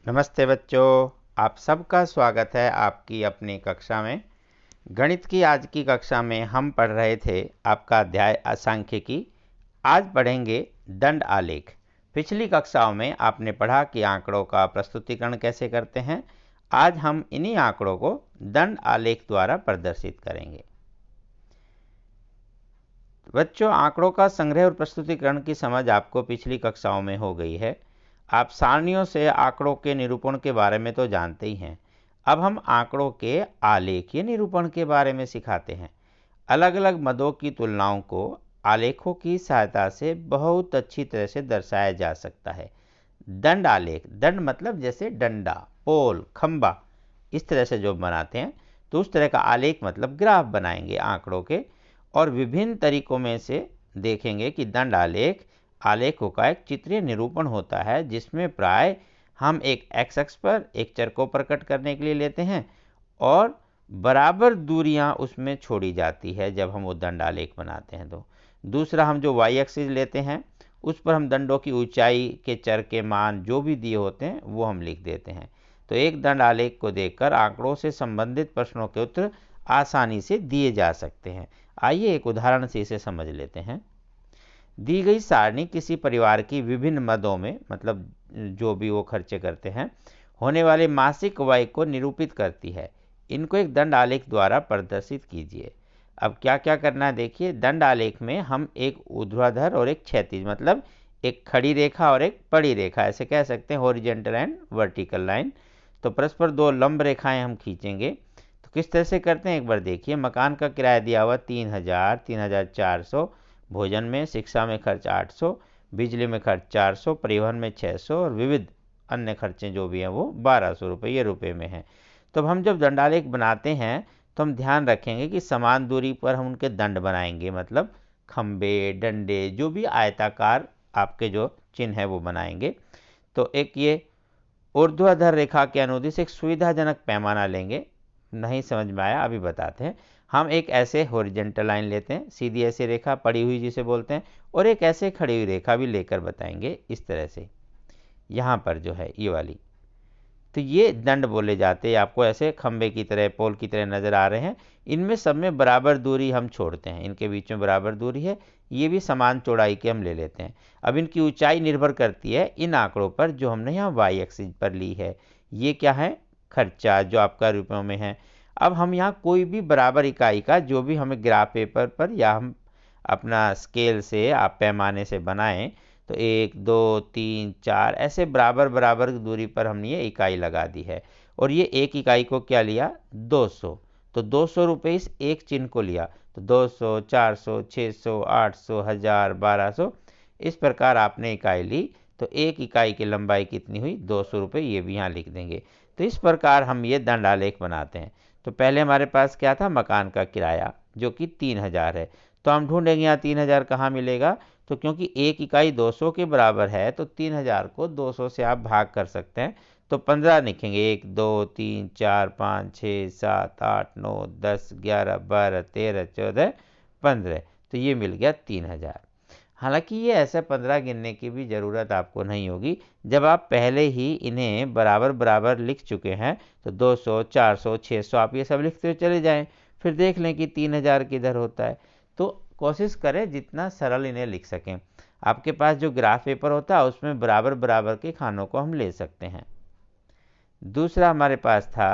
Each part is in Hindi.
नमस्ते बच्चों, आप सबका स्वागत है आपकी अपनी कक्षा में। गणित की आज की कक्षा में हम पढ़ रहे थे आपका अध्याय सांख्यिकी। आज पढ़ेंगे दंड आलेख। पिछली कक्षाओं में आपने पढ़ा कि आंकड़ों का प्रस्तुतिकरण कैसे करते हैं। आज हम इन्हीं आंकड़ों को दंड आलेख द्वारा प्रदर्शित करेंगे। बच्चों, आंकड़ों का संग्रह और प्रस्तुतिकरण की समझ आपको पिछली कक्षाओं में हो गई है। आप सारणियों से आंकड़ों के निरूपण के बारे में तो जानते ही हैं। अब हम आंकड़ों के आलेखीय निरूपण के बारे में सिखाते हैं। अलग अलग मदों की तुलनाओं को आलेखों की सहायता से बहुत अच्छी तरह से दर्शाया जा सकता है। दंड आलेख, दंड मतलब जैसे डंडा, पोल, खंबा, इस तरह से जो बनाते हैं, तो उस तरह का आलेख मतलब ग्राफ बनाएंगे आंकड़ों के। और विभिन्न तरीकों में से देखेंगे कि दंड आलेख आलेखों का एक चित्रीय निरूपण होता है, जिसमें प्राय हम एक एक्स अक्ष पर एक चर को प्रकट करने के लिए लेते हैं और बराबर दूरियां उसमें छोड़ी जाती है जब हम वो दंड आलेख बनाते हैं। तो दूसरा, हम जो वाई एक्सिस लेते हैं उस पर हम दंडों की ऊंचाई के चर के मान जो भी दिए होते हैं वो हम लिख देते हैं। तो एक दंड आलेख को देखकर आंकड़ों से संबंधित प्रश्नों के उत्तर आसानी से दिए जा सकते हैं। आइए एक उदाहरण से इसे समझ लेते हैं। दी गई सारणी किसी परिवार की विभिन्न मदों में, मतलब जो भी वो खर्चे करते हैं, होने वाले मासिक व्यय को निरूपित करती है। इनको एक दंड आलेख द्वारा प्रदर्शित कीजिए। अब क्या क्या करना है देखिए। दंड आलेख में हम एक ऊर्ध्वाधर और एक क्षैतिज, मतलब एक खड़ी रेखा और एक पड़ी रेखा, ऐसे कह सकते हैं, हॉरिजॉन्टल एंड वर्टिकल लाइन। तो परस्पर दो लंब रेखाएं हम खींचेंगे। तो किस तरह से करते हैं एक बार देखिए। मकान का किराया दिया हुआ 3000, 3400, भोजन में, शिक्षा में खर्च 800, बिजली में खर्च 400, परिवहन में 600 और विविध अन्य खर्चे जो भी हैं वो 1200 रुपये, ये रुपये में हैं। तो हम जब दंडालेख बनाते हैं तो हम ध्यान रखेंगे कि समान दूरी पर हम उनके दंड बनाएंगे, मतलब खंबे, डंडे, जो भी आयताकार आपके जो चिन्ह है वो बनाएंगे। तो एक ये ऊर्ध्वाधर रेखा के अनुदिश एक सुविधाजनक पैमाना लेंगे। नहीं समझ में आया, अभी बताते हैं। हम एक ऐसे हॉरिजॉन्टल लाइन लेते हैं, सीधी ऐसी रेखा पड़ी हुई जिसे बोलते हैं, और एक ऐसे खड़ी हुई रेखा भी लेकर बताएंगे इस तरह से। यहाँ पर जो है ये वाली, तो ये दंड बोले जाते हैं। आपको ऐसे खंबे की तरह, पोल की तरह नजर आ रहे हैं। इनमें सब में बराबर दूरी हम छोड़ते हैं, इनके बीच में बराबर दूरी है। ये भी समान चौड़ाई के हम ले लेते हैं। अब इनकी ऊंचाई निर्भर करती है इन आंकड़ों पर जो हमने यहाँ वाई एक्सिस पर ली है। ये क्या है? खर्चा, जो आपका रुपयों में है। अब हम यहाँ कोई भी बराबर इकाई का जो भी हमें ग्राफ पेपर पर या हम अपना स्केल से, आप पैमाने से बनाएं, तो 1, 2, 3, 4 ऐसे बराबर बराबर दूरी पर हमने ये इकाई लगा दी है। और ये एक इकाई को क्या लिया? 200। तो 200 रुपये इस एक चिन्ह को लिया। तो 200, 400, 600, 800, 1000, 1200, इस प्रकार आपने इकाई ली। तो एक इकाई की लंबाई कितनी हुई? 200 रुपये, ये भी यहाँ लिख देंगे। तो इस प्रकार हम ये दंडालेख बनाते हैं। तो पहले हमारे पास क्या था? मकान का किराया, जो कि 3000 है। तो हम ढूंढेंगे यहाँ 3000 कहाँ मिलेगा। तो क्योंकि एक इकाई 200 के बराबर है तो 3000 को 200 से आप भाग कर सकते हैं। तो 15 लिखेंगे। 1, 2, 3, 4, 5, 6, 7, 8, 9, 10, 11, 12, 13, 14, 15। तो ये मिल गया 3000। हालांकि ये ऐसे 15 गिनने की भी ज़रूरत आपको नहीं होगी। जब आप पहले ही इन्हें बराबर बराबर लिख चुके हैं तो 200, 400, 600 आप ये सब लिखते हुए चले जाएं। फिर देख लें कि 3000 किधर होता है। तो कोशिश करें जितना सरल इन्हें लिख सकें। आपके पास जो ग्राफ पेपर होता है उसमें बराबर बराबर के खानों को हम ले सकते हैं। दूसरा हमारे पास था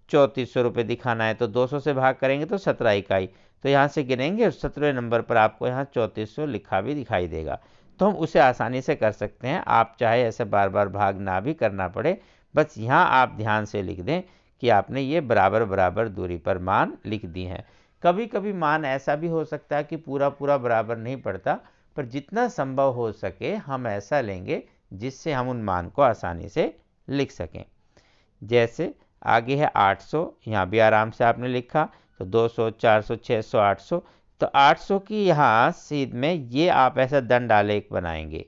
3400 रुपये दिखाना है। तो 200 से भाग करेंगे तो 17 इकाई। तो यहाँ से गिनेंगे और 17वें नंबर पर आपको यहाँ 3400 लिखा भी दिखाई देगा। तो हम उसे आसानी से कर सकते हैं। आप चाहे ऐसे बार बार भाग ना भी करना पड़े, बस यहाँ आप ध्यान से लिख दें कि आपने ये बराबर बराबर दूरी पर मान लिख दी हैं। कभी कभी मान ऐसा भी हो सकता है कि पूरा पूरा बराबर नहीं पड़ता, पर जितना संभव हो सके हम ऐसा लेंगे जिससे हम उन मान को आसानी से लिख सकें। जैसे आगे है 800, यहाँ भी आराम से आपने लिखा। तो 200, 400, 600, 800। तो 800 की यहाँ सीध में ये आप ऐसा दंड आलेख बनाएंगे,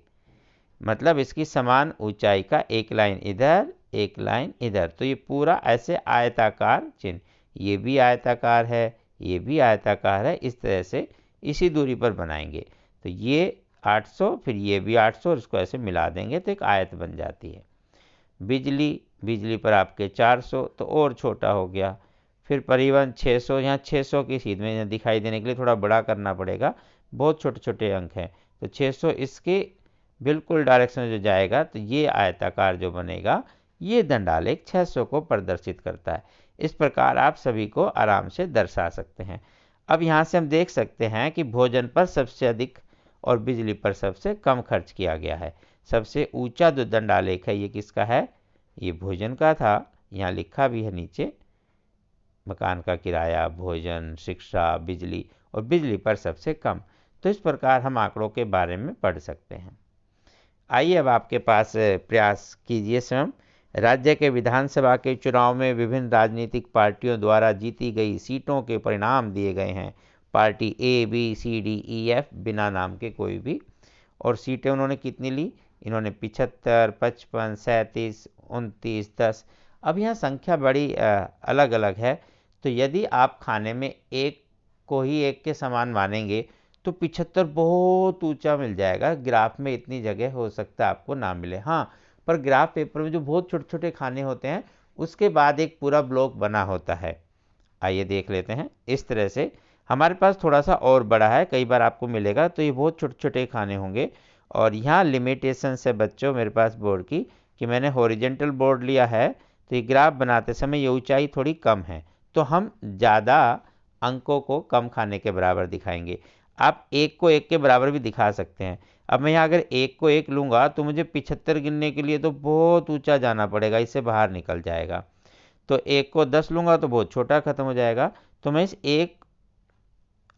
मतलब इसकी समान ऊंचाई का एक लाइन इधर, एक लाइन इधर। तो ये पूरा ऐसे आयताकार चिन्ह, ये भी आयताकार है, ये भी आयताकार है, इस तरह से इसी दूरी पर बनाएंगे। तो ये 800, फिर ये भी 800 और इसको ऐसे मिला देंगे तो एक आयत बन जाती है। बिजली पर आपके 400 तो और छोटा हो गया। फिर परिवहन 600, यहाँ 600 की सीध में दिखाई देने के लिए थोड़ा बड़ा करना पड़ेगा, बहुत छोटे छोटे अंक हैं। तो 600 इसके बिल्कुल डायरेक्शन में जो जाएगा तो ये आयताकार जो बनेगा ये दंडालेख 600 को प्रदर्शित करता है। इस प्रकार आप सभी को आराम से दर्शा सकते हैं। अब यहाँ से हम देख सकते हैं कि भोजन पर सबसे अधिक और बिजली पर सबसे कम खर्च किया गया है। सबसे ऊंचा जो दंडालेख है ये किसका है? ये भोजन का था। यहाँ लिखा भी है नीचे, मकान का किराया, भोजन, शिक्षा, बिजली, और बिजली पर सबसे कम। तो इस प्रकार हम आंकड़ों के बारे में पढ़ सकते हैं। आइए अब आपके पास प्रयास कीजिए स्वयं। राज्य के विधानसभा के चुनाव में विभिन्न राजनीतिक पार्टियों द्वारा जीती गई सीटों के परिणाम दिए गए हैं। पार्टी ए, बी, सी, डी, ई, एफ, बिना नाम के कोई भी। और सीटें उन्होंने कितनी ली? इन्होंने 75, 55, 37, 29, 10। अब यहाँ संख्या बड़ी अलग अलग है। तो यदि आप खाने में एक को ही एक के समान मानेंगे तो 75 बहुत ऊंचा मिल जाएगा। ग्राफ में इतनी जगह हो सकता है आपको ना मिले। हाँ, पर ग्राफ पेपर में जो बहुत छोटे छोटे खाने होते हैं उसके बाद एक पूरा ब्लॉक बना होता है। आइए देख लेते हैं। इस तरह से हमारे पास थोड़ा सा और बड़ा है, कई बार आपको मिलेगा तो ये बहुत छोटे छोटे खाने होंगे। और यहाँ लिमिटेशन है बच्चों मेरे पास बोर्ड की कि मैंने हॉरिजेंटल बोर्ड लिया है, तो ये ग्राफ बनाते समय ये ऊंचाई थोड़ी कम है, तो हम ज़्यादा अंकों को कम खाने के बराबर दिखाएंगे। आप एक को एक के बराबर भी दिखा सकते हैं। अब मैं यहाँ अगर एक को एक लूँगा तो मुझे 75 गिनने के लिए तो बहुत ऊंचा जाना पड़ेगा, इससे बाहर निकल जाएगा। तो एक को 10 लूँगा तो बहुत छोटा खत्म हो जाएगा। तो मैं इस एक,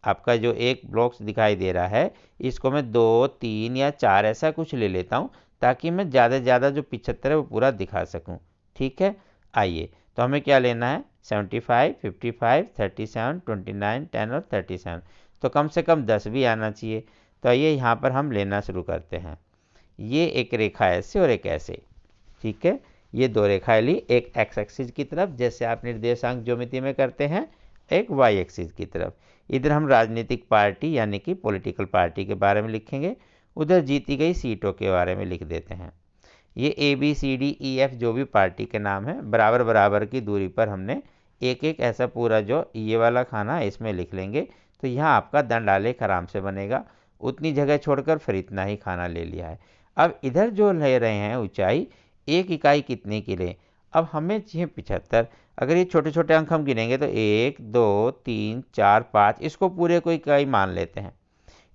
आपका जो एक ब्लॉक्स दिखाई दे रहा है, इसको मैं 2, 3 या 4 ऐसा कुछ ले लेता हूँ ताकि मैं ज़्यादा से ज़्यादा जो 75 है वो पूरा दिखा सकूँ। ठीक है, आइए तो हमें क्या लेना है? 75, 55, 37, 29, 10 और 37। तो कम से कम 10 भी आना चाहिए। तो आइए यहाँ पर हम लेना शुरू करते हैं। ये एक रेखा ऐसे और एक ऐसे। ठीक है, ये दो रेखाएं ली, एक एक्स एक्सिस की तरफ जैसे आप निर्देशांक ज्योमेट्री में करते हैं, एक वाई एक्सिस की तरफ। इधर हम राजनीतिक पार्टी यानी कि पॉलिटिकल पार्टी के बारे में लिखेंगे, उधर जीती गई सीटों के बारे में लिख देते हैं। ये ए, बी, सी, डी, ई, एफ जो भी पार्टी के नाम है, बराबर बराबर की दूरी पर हमने एक एक ऐसा पूरा जो ये वाला खाना है इसमें लिख लेंगे। तो यहाँ आपका दंडालेख आराम से बनेगा। उतनी जगह छोड़कर फिर इतना ही खाना ले लिया है। अब इधर जो ले रहे हैं ऊंचाई, एक इकाई कितने की लें? अब हमें चाहिए 75। अगर ये छोटे छोटे अंक हम गिनेंगे तो 1, 2, 3, 4, 5, इसको पूरे को इकाई मान लेते हैं।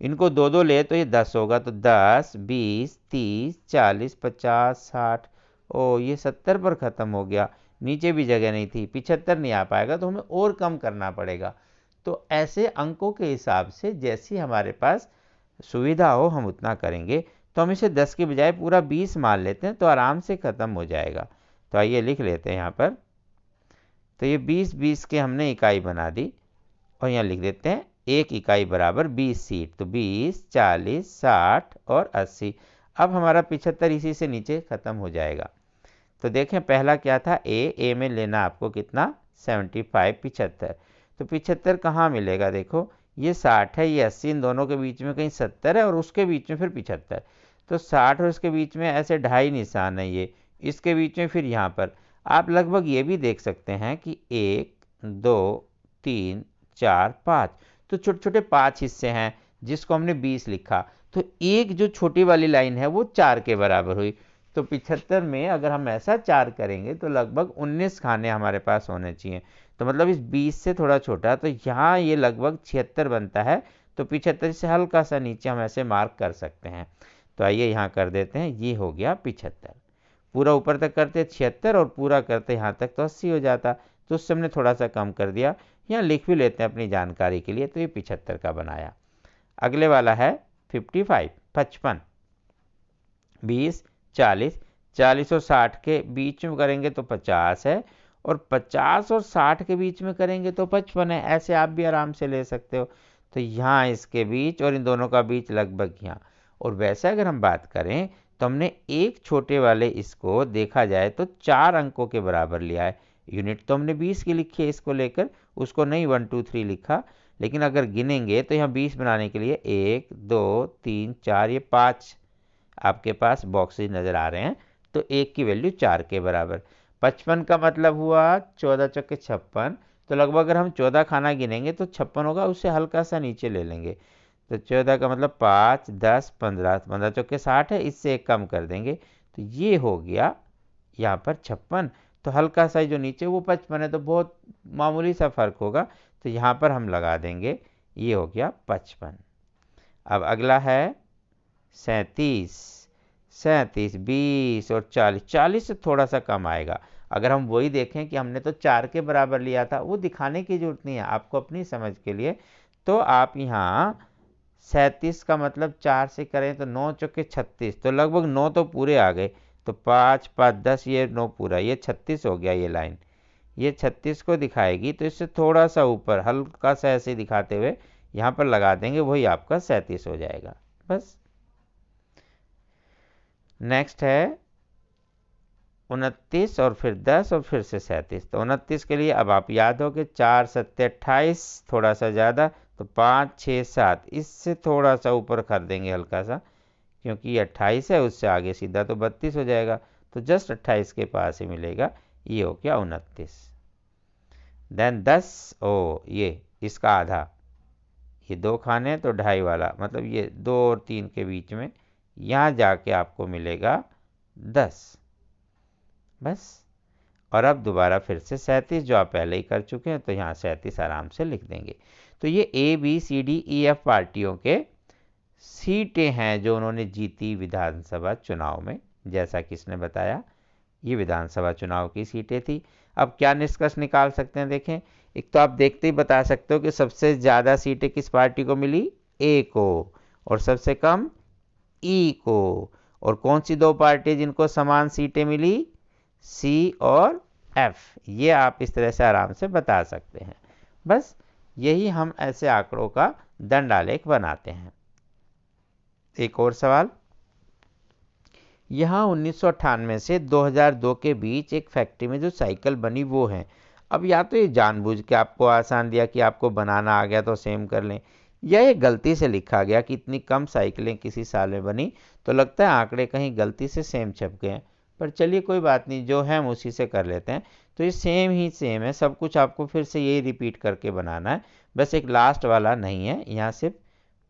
इनको दो दो ले तो ये 10 होगा। तो 10, 20, 30, 40, 50, 60। ओ ये 70 पर ख़त्म हो गया, नीचे भी जगह नहीं थी, 75 नहीं आ पाएगा, तो हमें और कम करना पड़ेगा। तो ऐसे अंकों के हिसाब से जैसी हमारे पास सुविधा हो हम उतना करेंगे। तो हम इसे 10 के बजाय पूरा 20 मान लेते हैं तो आराम से ख़त्म हो जाएगा। तो आइए लिख लेते हैं यहाँ पर। तो ये 20 20 के हमने इकाई बना दी और यहाँ लिख देते हैं एक इकाई बराबर 20 सीट। तो 20, 40, 60 और 80। अब हमारा 75 इसी से नीचे ख़त्म हो जाएगा। तो देखें पहला क्या था? ए में लेना आपको कितना? 75, 75। तो 75 कहाँ मिलेगा? देखो ये 60 है, ये 80, इन दोनों के बीच में कहीं 70 है और उसके बीच में फिर 75। तो 60 और इसके बीच में ऐसे ढाई निशान है, ये इसके बीच में फिर यहाँ पर आप लगभग ये भी देख सकते हैं कि 1, 2, 3, 4, 5। तो छोटे छोटे 5 हिस्से हैं जिसको हमने 20 लिखा। तो एक जो छोटी वाली लाइन है वो 4 के बराबर हुई। तो 75 में अगर हम ऐसा 4 करेंगे तो लगभग 19 खाने हमारे पास होने चाहिए। तो मतलब इस 20 से थोड़ा छोटा, तो यहाँ ये लगभग 76 बनता है। तो 75 से हल्का सा नीचे हम ऐसे मार्क कर सकते हैं। तो आइए यहाँ कर देते हैं, ये हो गया 75। पूरा ऊपर तक करते 76 और पूरा करते यहाँ तक तो 80 हो जाता, तो उससे हमने थोड़ा सा कम कर दिया। यहाँ लिख भी लेते हैं अपनी जानकारी के लिए। तो ये 75 का बनाया। अगले वाला है 55, 55, 20, 40, 40 और 60 के बीच में करेंगे तो 50 है, और 50 और 60 के बीच में करेंगे तो 55 है। ऐसे आप भी आराम से ले सकते हो। तो यहाँ इसके बीच और इन दोनों का बीच लगभग यहाँ। और वैसे अगर हम बात करें तो हमने एक छोटे वाले इसको देखा जाए तो 4 अंकों के बराबर लिया है। यूनिट तो हमने 20 की लिखी है इसको लेकर, उसको नहीं 1, 2, 3 लिखा। लेकिन अगर गिनेंगे तो यहाँ 20 बनाने के लिए 1, 2, 3, 4, ये 5 आपके पास बॉक्सेज नज़र आ रहे हैं। तो 1 की वैल्यू 4 के बराबर। 55 का मतलब हुआ 14 चौके 56, तो लगभग अगर हम 14 खाना गिनेंगे तो 56 होगा, उससे हल्का सा नीचे ले लेंगे। तो 14 का मतलब 5, 10, 15, 15 चौके 60 है, इससे 1 कम कर देंगे तो ये हो गया यहाँ पर 56। तो हल्का सा जो नीचे वो 55 है, तो बहुत मामूली सा फर्क होगा, तो यहाँ पर हम लगा देंगे, ये हो गया 55। अब अगला है 37। 37, 20 और 40, 40 से थोड़ा सा कम आएगा। अगर हम वही देखें कि हमने तो 4 के बराबर लिया था, वो दिखाने की जरूरत नहीं है आपको, अपनी समझ के लिए। तो आप यहाँ 37 का मतलब 4 से करें तो 9 चौके 36, तो लगभग 9 तो पूरे आ गए। तो 5, 5, 10, ये 9 पूरा, ये 36 हो गया। ये लाइन ये 36 को दिखाएगी, तो इससे थोड़ा सा ऊपर हल्का सा ऐसे दिखाते हुए यहाँ पर लगा देंगे, वही आपका 37 हो जाएगा। बस। नेक्स्ट है 29 और फिर 10 और फिर से 37। तो 29 के लिए अब आप याद हो कि 4, 7, 28, थोड़ा सा ज़्यादा, तो 5, 6, 7, इससे थोड़ा सा ऊपर कर देंगे हल्का सा, क्योंकि ये 28 है, उससे आगे सीधा तो 32 हो जाएगा, तो जस्ट 28 के पास ही मिलेगा, ये हो गया 29। देन 10, ये इसका आधा, ये 2 खाने तो 2.5 वाला, मतलब ये 2 और 3 के बीच में, यहाँ जाके आपको मिलेगा 10। बस। और अब दोबारा फिर से 37, जो आप पहले ही कर चुके हैं, तो यहाँ 37 आराम से लिख देंगे। तो ये ABCDEF पार्टियों के सीटें हैं जो उन्होंने जीती विधानसभा चुनाव में, जैसा कि इसने बताया ये विधानसभा चुनाव की सीटें थी। अब क्या निष्कर्ष निकाल सकते हैं, देखें। एक तो आप देखते ही बता सकते हो कि सबसे ज़्यादा सीटें किस पार्टी को मिली, ए को, और सबसे कम ई को। और कौन सी 2 पार्टी जिनको समान सीटें मिली, सी और एफ। ये आप इस तरह से आराम से बता सकते हैं। बस यही हम ऐसे आंकड़ों का दंडालेख बनाते हैं। एक और सवाल, यहाँ 1998 से 2002 के बीच एक फैक्ट्री में जो साइकिल बनी वो है। अब या तो ये जानबूझ के आपको आसान दिया कि आपको बनाना आ गया तो सेम कर लें, या ये गलती से लिखा गया कि इतनी कम साइकिलें किसी साल में बनी, तो लगता है आंकड़े कहीं गलती से सेम छप गए हैं। पर चलिए कोई बात नहीं, जो है हम उसी से कर लेते हैं। तो ये सेम ही सेम है, सब कुछ आपको फिर से यही रिपीट करके बनाना है, बस एक लास्ट वाला नहीं है। यहाँ सिर्फ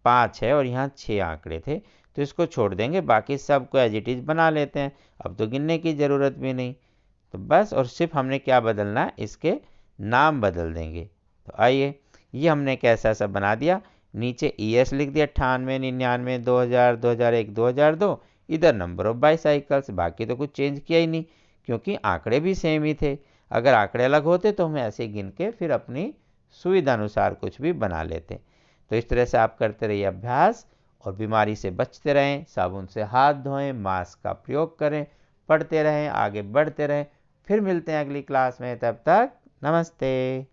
5 है और यहाँ 6 आंकड़े थे, तो इसको छोड़ देंगे, बाकी सब को एज इट इज़ बना लेते हैं। अब तो गिनने की ज़रूरत भी नहीं, तो बस। और सिर्फ हमने क्या बदलना है, इसके नाम बदल देंगे। तो आइए, ये हमने कैसा सा बना दिया, नीचे ईयर्स लिख दिया 98, 99, 2000, 2001, 2002, इधर नंबर ऑफ बाईसाइकिल्स, बाकी तो कुछ चेंज किया ही नहीं, क्योंकि आंकड़े भी सेम ही थे। अगर आंकड़े अलग होते तो हम ऐसे गिन के फिर अपनी सुविधा अनुसार कुछ भी बना लेते। तो इस तरह से आप करते रहिए अभ्यास, और बीमारी से बचते रहें, साबुन से हाथ धोएं, मास्क का प्रयोग करें, पढ़ते रहें, आगे बढ़ते रहें। फिर मिलते हैं अगली क्लास में, तब तक नमस्ते।